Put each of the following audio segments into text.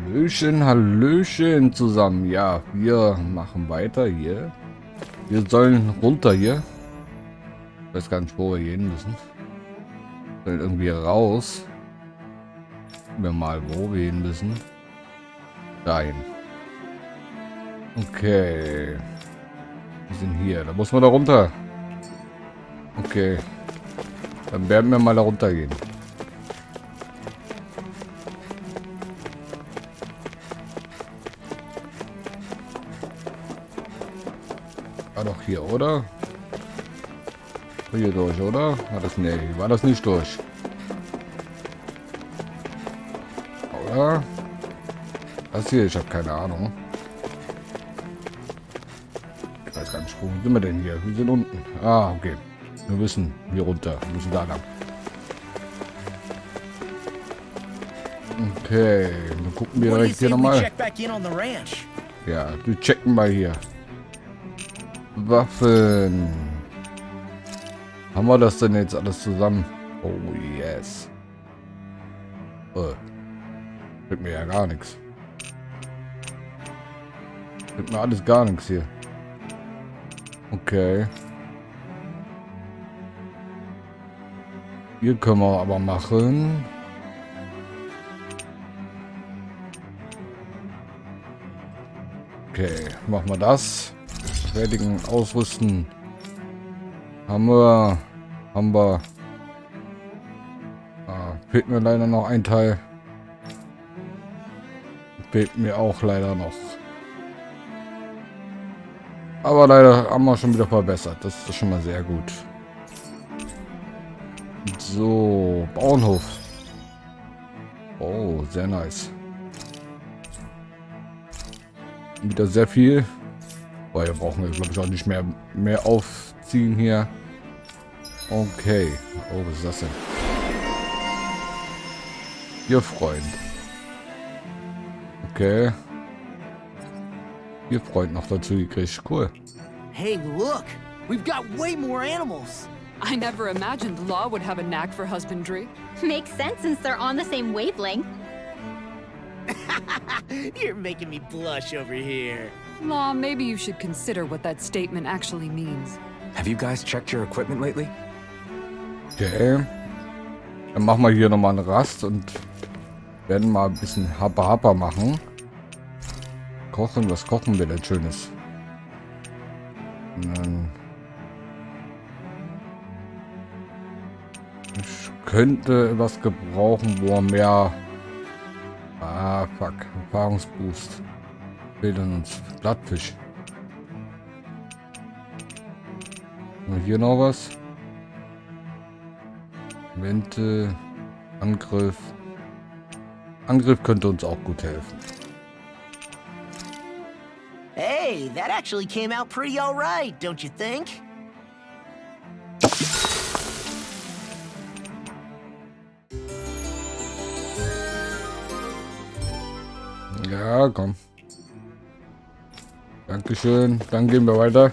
Hallöchen, Hallöchen zusammen. Ja, wir machen weiter hier. Wir sollen runter hier. Ich weiß gar nicht, wo wir gehen müssen. Wir sollen irgendwie raus. Gucken wir mal, wo wir hin müssen. Dahin. Okay. Wir sind hier. Da muss man da runter. Okay. Dann werden wir mal da runter gehen. War doch hier, oder? Hier durch, oder? War das nicht durch? Oder? Das hier, ich habe keine Ahnung. Ich weiß gar nicht, wo sind wir denn hier? Wir sind unten. Ah, okay. Wir müssen hier runter. Wir müssen da lang. Okay, dann gucken wir direkt hier nochmal. Ja, wir checken mal hier. Waffen. Haben wir das denn jetzt alles zusammen? Oh yes. Fällt mir ja gar nichts. Fällt mir alles gar nichts hier. Okay. Hier können wir aber machen. Okay, machen wir das. Fertigen, ausrüsten. Haben wir. Fehlt mir leider noch ein Teil. Fehlt mir auch leider noch. Aber leider haben wir schon wieder verbessert. Das ist schon mal sehr gut. So, Bauernhof. Oh, sehr nice. Wieder sehr viel. Boah, hier brauchen wir, glaube ich, auch nicht mehr aufziehen hier. Okay. Oh, was ist das denn? Ihr Freund. Okay. Ihr Freund noch dazu gekriegt. Cool. Hey, look! We've got way more animals! I never imagined Law would have a knack for husbandry. Makes sense since they're on the same wavelength. You're making me blush over here. Law, maybe you should consider what that statement actually means. Have you guys checked your equipment lately? Okay. Dann machen wir hier nochmal eine Rast und werden mal ein bisschen Happa machen. Kochen, was kochen wir denn Schönes? Ich könnte was gebrauchen, wo mehr... Ah, fuck. Erfahrungsboost. Fehlt uns Blattfisch. Und hier noch was. Wente, Angriff. Angriff könnte uns auch gut helfen. Hey, that actually came out pretty alright, don't you think? Ja, komm. Dankeschön. Dann gehen wir weiter.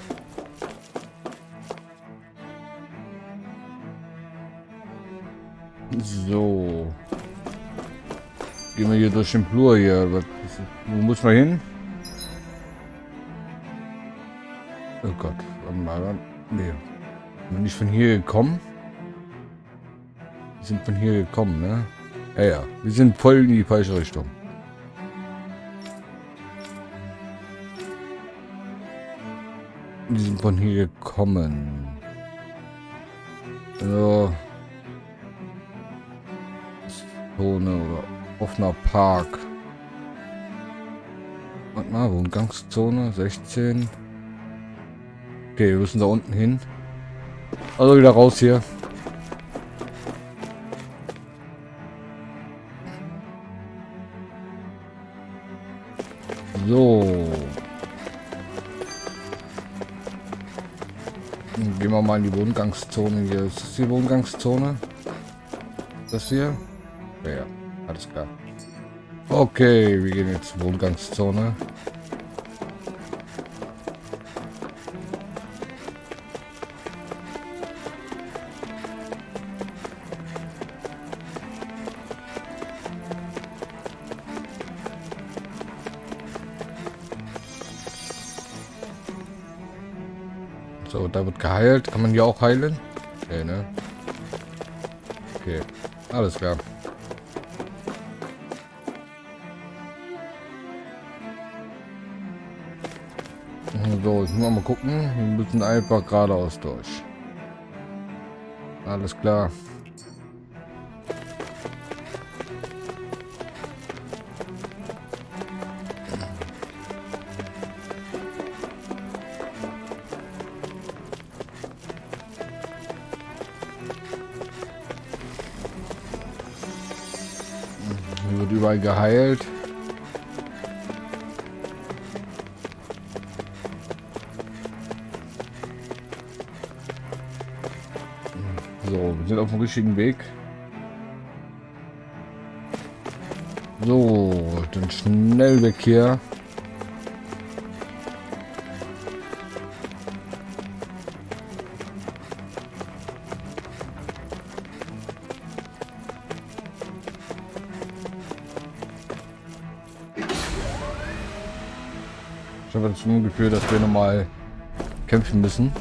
So. Gehen wir hier durch den Flur hier. Wo muss man hin? Oh Gott. Warte mal. Nee. Sind wir nicht von hier gekommen? Wir sind von hier gekommen, ne? Ja, ja. Wir sind voll in die falsche Richtung. Die sind von hier gekommen. Also. Zone oder offener Park. Warte mal, Wohngangszone 16. Okay, wir müssen da unten hin. Also wieder raus hier. So. Dann gehen wir mal in die Wohngangszone hier. Ist das die Wohngangszone? Das hier? Ja, alles klar. Okay, wir gehen jetzt Wohngangszone. So, da wird geheilt. Kann man hier auch heilen? Okay, ne? Okay, alles klar. So, jetzt müssen wir mal gucken. Wir müssen einfach geradeaus durch. Alles klar. Hier wird überall geheilt. So, wir sind auf dem richtigen Weg. So, dann schnell weg hier. Ich habe das Gefühl, dass wir nochmal kämpfen müssen.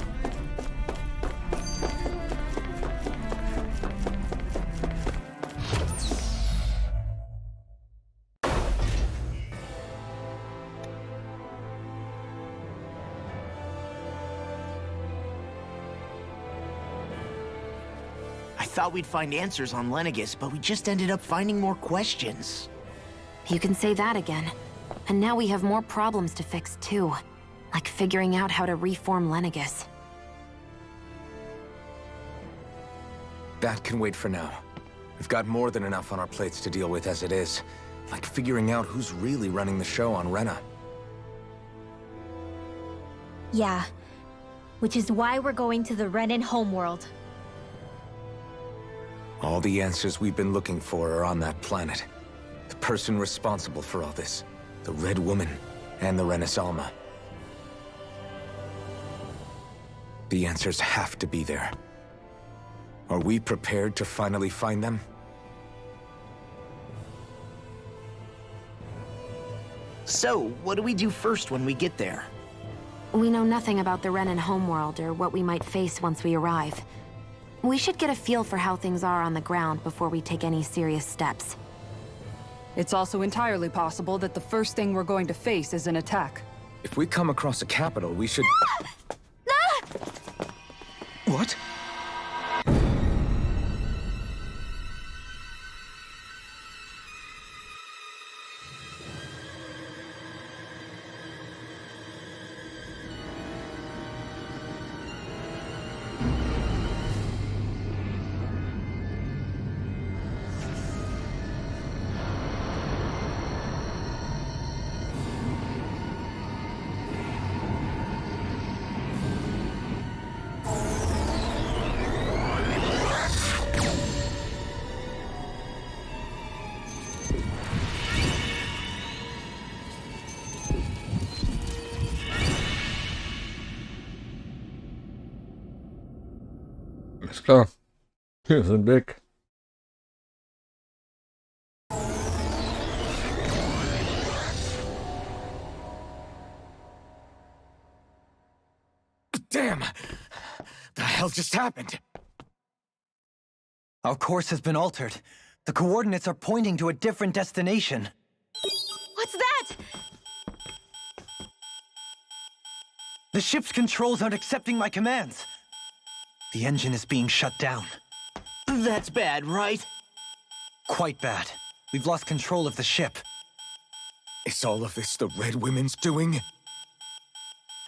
I thought we'd find answers on Lenegus, but we just ended up finding more questions. You can say that again. And now we have more problems to fix too. Like figuring out how to reform Lenegus. That can wait for now. We've got more than enough on our plates to deal with as it is. Like figuring out who's really running the show on Rena. Yeah. Which is why we're going to the Renan homeworld. All the answers we've been looking for are on that planet. The person responsible for all this. The Red Woman and the Renaissance. The answers have to be there. Are we prepared to finally find them? So, what do we do first when we get there? We know nothing about the Renan homeworld or what we might face once we arrive. We should get a feel for how things are on the ground before we take any serious steps. It's also entirely possible that the first thing we're going to face is an attack. If we come across a capital, we should... What? Alles klar. Wir sind weg. Damn! The hell just happened? Our course has been altered. The coordinates are pointing to a different destination. What's that? The ship's controls aren't accepting my commands. The engine is being shut down. That's bad, right? Quite bad. We've lost control of the ship. Is all of this the Red Women's doing?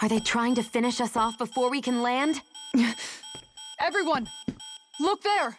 Are they trying to finish us off before we can land? Everyone! Look there!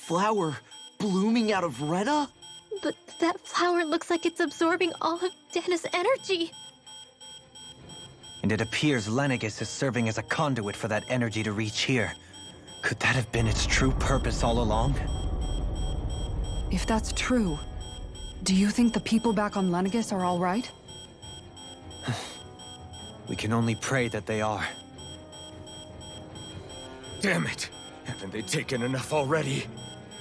flower blooming out of Rena? But that flower looks like it's absorbing all of Dana's energy. And it appears Lenegis is serving as a conduit for that energy to reach here. Could that have been its true purpose all along? If that's true, do you think the people back on Lenegis are all right? We can only pray that they are. Damn it! Haven't they taken enough already?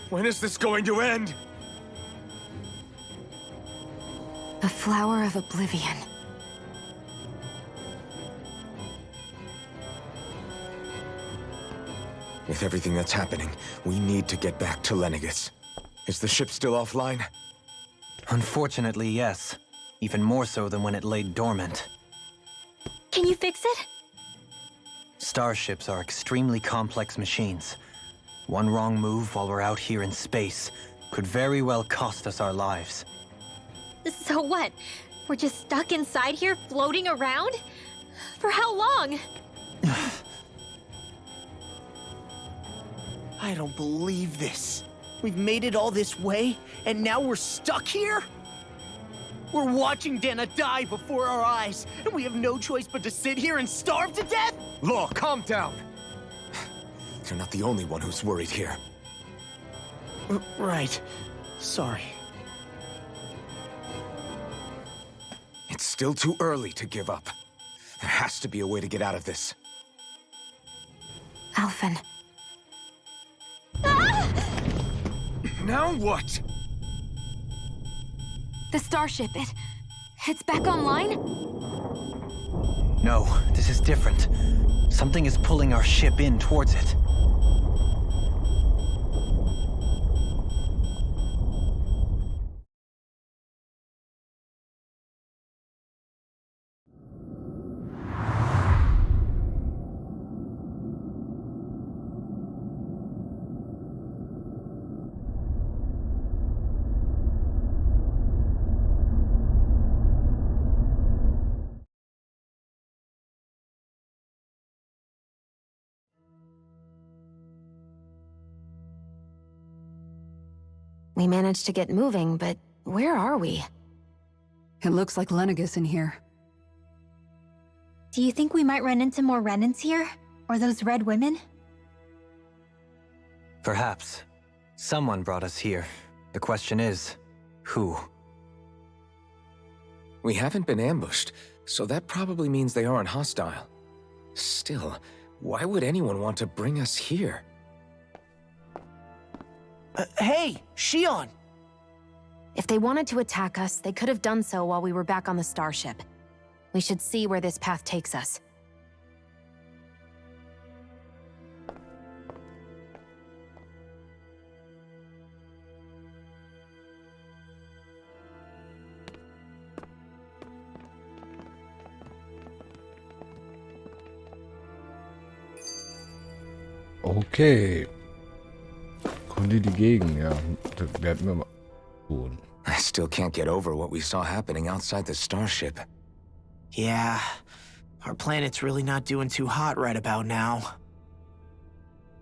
When is this going to end? The Flower of Oblivion. With everything that's happening, we need to get back to Lenegis. Is the ship still offline? Unfortunately, yes. Even more so than when it lay dormant. Can you fix it? Starships are extremely complex machines. One wrong move while we're out here in space could very well cost us our lives. So what? We're just stuck inside here, floating around? For how long? I don't believe this. We've made it all this way, and now we're stuck here? We're watching Dana die before our eyes, and we have no choice but to sit here and starve to death? Law, calm down! You're not the only one who's worried here. Right. Sorry. It's still too early to give up. There has to be a way to get out of this. Alphen. Now what? The starship, it's back online? No, this is different. Something is pulling our ship in towards it. We managed to get moving, but where are we? It looks like Lenegis in here. Do you think we might run into more Renans here? Or those red women? Perhaps. Someone brought us here. The question is, who? We haven't been ambushed, so that probably means they aren't hostile. Still, why would anyone want to bring us here? Hey, Shion! If they wanted to attack us, they could have done so while we were back on the starship. We should see where this path takes us. Okay. Kunde die Gegend, ja. Das werden wir mal tun. I still can't get over what we saw happening outside the starship. Yeah, our planet's really not doing too hot right about now.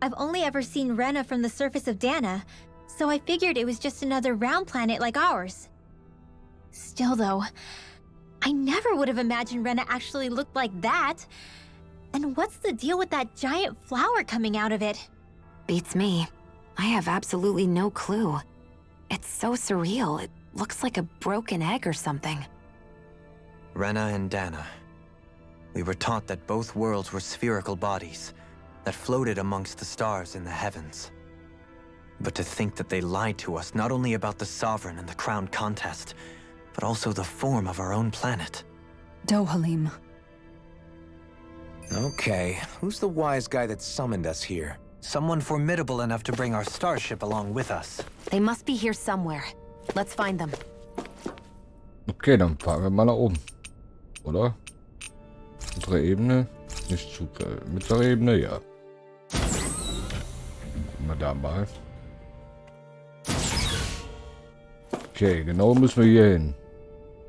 I've only ever seen Rena from the surface of Dana, so I figured it was just another round planet like ours. Still though, I never would have imagined Rena actually looked like that. And what's the deal with that giant flower coming out of it? Beats me. I have absolutely no clue. It's so surreal. It looks like a broken egg or something. Rena and Dana. We were taught that both worlds were spherical bodies that floated amongst the stars in the heavens. But to think that they lied to us not only about the Sovereign and the Crown contest, but also the form of our own planet. Dohalim. Okay, who's the wise guy that summoned us here? Someone formidable enough to bring our starship along with us. They must be here somewhere. Let's find them. Okay, dann fahren wir mal nach oben. Oder? Untere Ebene. Nicht zu mittlere Ebene, ja. Gucken wir da mal. Okay, genau müssen wir hier hin.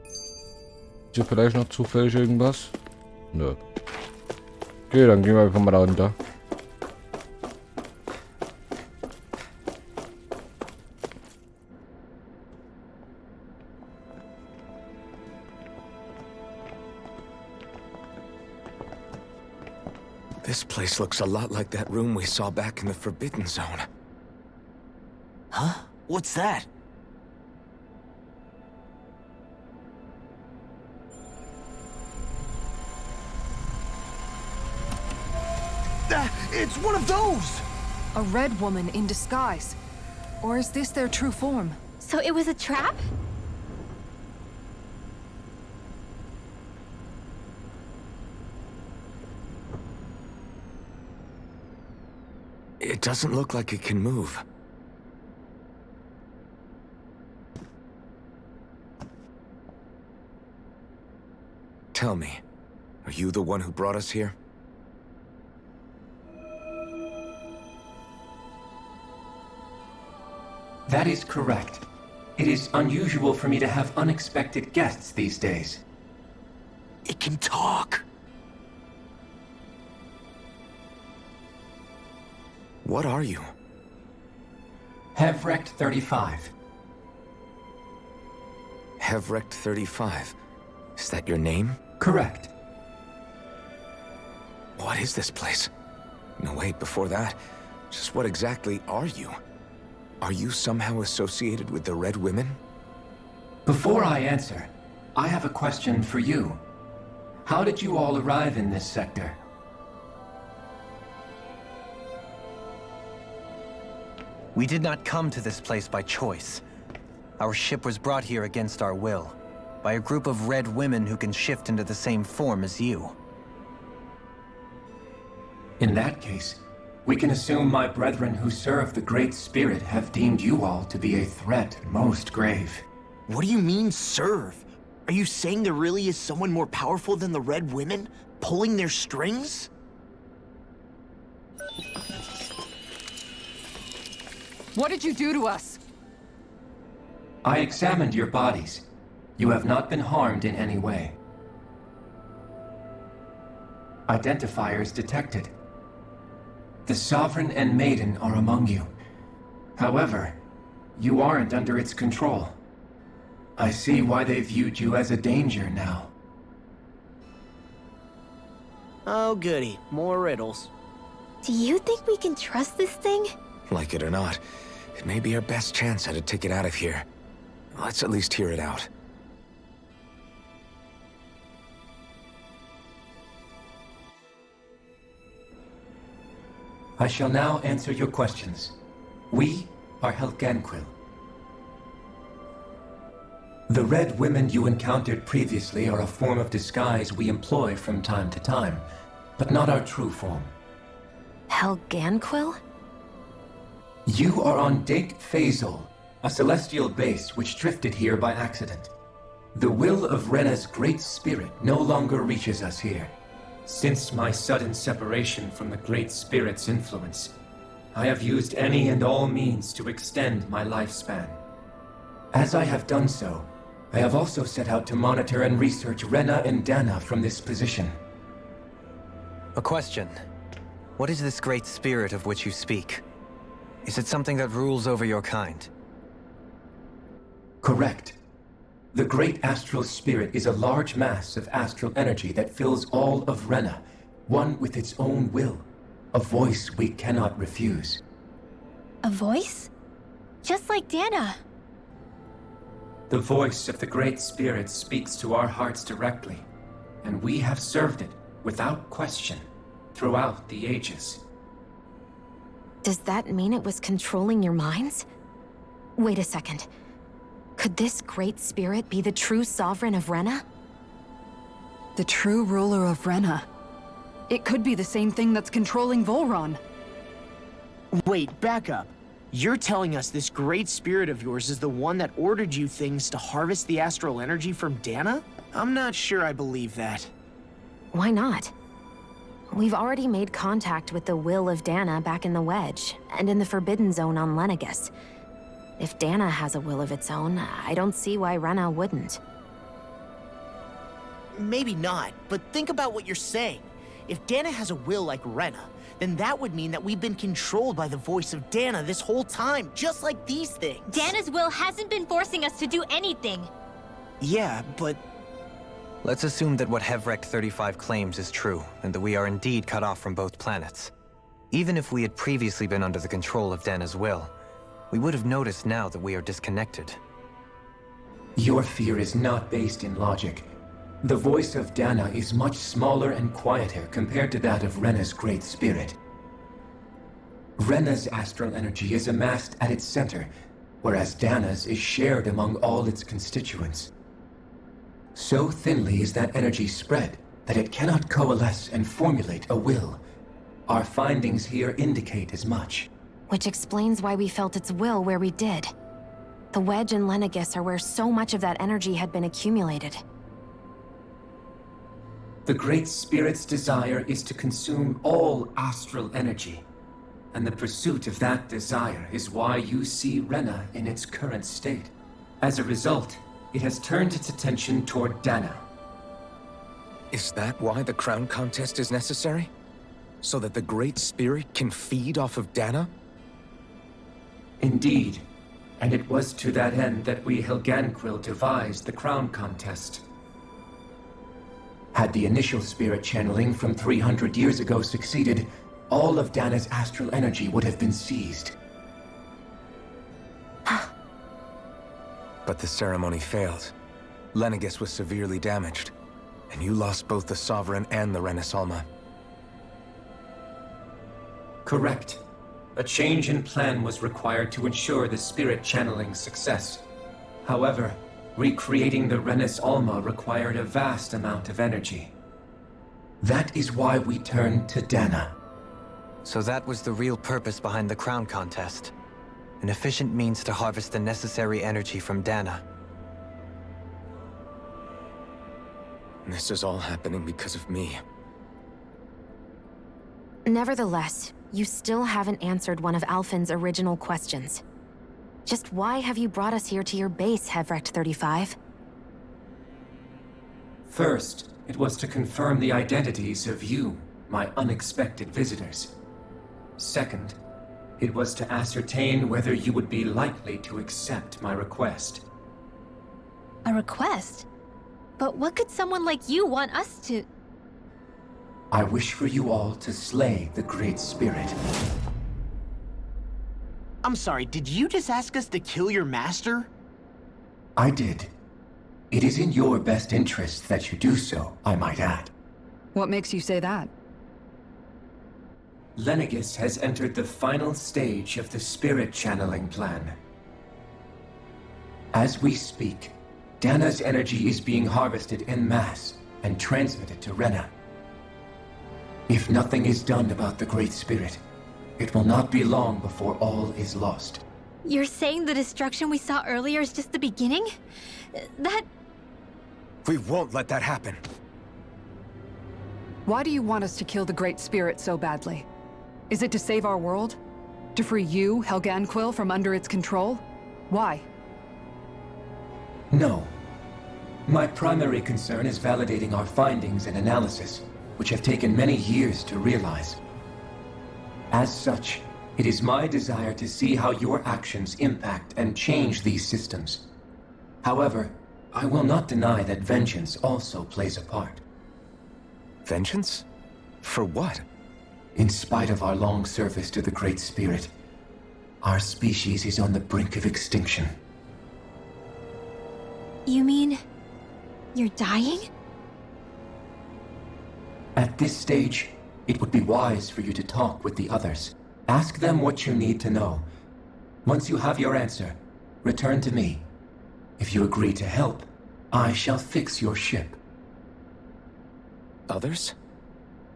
Ist hier vielleicht noch zufällig irgendwas? Nö. Okay, dann gehen wir einfach mal da runter. This place looks a lot like that room we saw back in the Forbidden Zone. Huh? What's that? It's one of those! A red woman in disguise. Or is this their true form? So it was a trap? It doesn't look like it can move. Tell me, are you the one who brought us here? That is correct. It is unusual for me to have unexpected guests these days. It can talk. What are you? Hevrect 35. Hevrect 35. Is that your name? Correct. What is this place? No, wait, before that, just what exactly are you? Are you somehow associated with the Red Women? Before I answer, I have a question for you. How did you all arrive in this sector? We did not come to this place by choice. Our ship was brought here against our will, by a group of red women who can shift into the same form as you. In that case, we can assume my brethren who serve the Great Spirit have deemed you all to be a threat most grave. What do you mean, serve? Are you saying there really is someone more powerful than the Red Women, pulling their strings? What did you do to us? I examined your bodies. You have not been harmed in any way. Identifiers detected. The Sovereign and Maiden are among you. However, you aren't under its control. I see why they viewed you as a danger now. Oh goody, more riddles. Do you think we can trust this thing? Like it or not, it may be our best chance at a ticket out of here. Let's at least hear it out. I shall now answer your questions. We are Helganquil. The Red Women you encountered previously are a form of disguise we employ from time to time, but not our true form. Helganquil? You are on Dake Phasol, a celestial base which drifted here by accident. The will of Rena's great spirit no longer reaches us here. Since my sudden separation from the Great Spirit's influence, I have used any and all means to extend my lifespan. As I have done so, I have also set out to monitor and research Rena and Dana from this position. A question. What is this great spirit of which you speak? Is it something that rules over your kind? Correct. The Great Astral Spirit is a large mass of astral energy that fills all of Rena, one with its own will, a voice we cannot refuse. A voice? Just like Dana. The voice of the Great Spirit speaks to our hearts directly, and we have served it without question throughout the ages. Does that mean it was controlling your minds? Wait a second. Could this great spirit be the true sovereign of Rena? The true ruler of Rena. It could be the same thing that's controlling Volron. Wait, back up. You're telling us this great spirit of yours is the one that ordered you things to harvest the astral energy from Dana? I'm not sure I believe that. Why not? We've already made contact with the will of Dana back in the Wedge, and in the Forbidden Zone on Lenegus. If Dana has a will of its own, I don't see why Rena wouldn't. Maybe not, but think about what you're saying. If Dana has a will like Rena, then that would mean that we've been controlled by the voice of Dana this whole time, just like these things. Dana's will hasn't been forcing us to do anything. Yeah, but Let's assume that what Hevrect 35 claims is true, and that we are indeed cut off from both planets. Even if we had previously been under the control of Dana's will, we would have noticed now that we are disconnected. Your fear is not based in logic. The voice of Dana is much smaller and quieter compared to that of Rena's great spirit. Rena's astral energy is amassed at its center, whereas Dana's is shared among all its constituents. So thinly is that energy spread that it cannot coalesce and formulate a will. Our findings here indicate as much. Which explains why we felt its will where we did. The Wedge and Lenegis are where so much of that energy had been accumulated. The Great Spirit's desire is to consume all astral energy, and the pursuit of that desire is why you see Rena in its current state. As a result, it has turned its attention toward Dana. Is that why the crown contest is necessary? So that the Great Spirit can feed off of Dana? Indeed, and it was to that end that we Helganquil devised the crown contest. Had the initial spirit channeling from 300 years ago succeeded, all of Dana's astral energy would have been seized. But the ceremony failed. Lenegis was severely damaged, and you lost both the Sovereign and the Renasalma. Correct. A change in plan was required to ensure the spirit channeling's success. However, recreating the Renis Alma required a vast amount of energy. That is why we turned to Dana. So that was the real purpose behind the crown contest. An efficient means to harvest the necessary energy from Dana. This is all happening because of me. Nevertheless, you still haven't answered one of Alphen's original questions. Just why have you brought us here to your base, Hevrect 35? First, it was to confirm the identities of you, my unexpected visitors. Second, it was to ascertain whether you would be likely to accept my request. A request? But what could someone like you want us to... I wish for you all to slay the Great Spirit. I'm sorry, did you just ask us to kill your master? I did. It is in your best interest that you do so, I might add. What makes you say that? Lenegis has entered the final stage of the spirit channeling plan. As we speak, Dana's energy is being harvested en masse and transmitted to Rena. If nothing is done about the Great Spirit, it will not be long before all is lost. You're saying the destruction we saw earlier is just the beginning? That... We won't let that happen. Why do you want us to kill the Great Spirit so badly? Is it to save our world? To free you, Helganquil, from under its control? Why? No. My primary concern is validating our findings and analysis, which have taken many years to realize. As such, it is my desire to see how your actions impact and change these systems. However, I will not deny that vengeance also plays a part. Vengeance? For what? In spite of our long service to the Great Spirit, our species is on the brink of extinction. You mean... you're dying? At this stage, it would be wise for you to talk with the others. Ask them what you need to know. Once you have your answer, return to me. If you agree to help, I shall fix your ship. Others?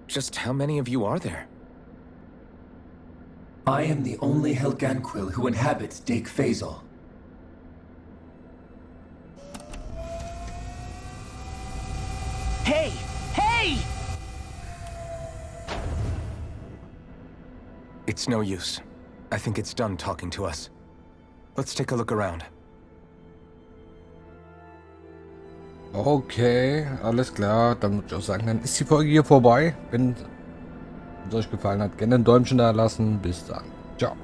Just how many of you are there? I am the only Helganquil who inhabits Dake Faisal. Hey! Hey! It's no use. I think it's done talking to us. Let's take a look around. Okay, alles klar. Dann würde ich auch sagen, dann ist die Folge hier vorbei. Wenn es euch gefallen hat, gerne ein Däumchen da lassen. Bis dann. Ciao.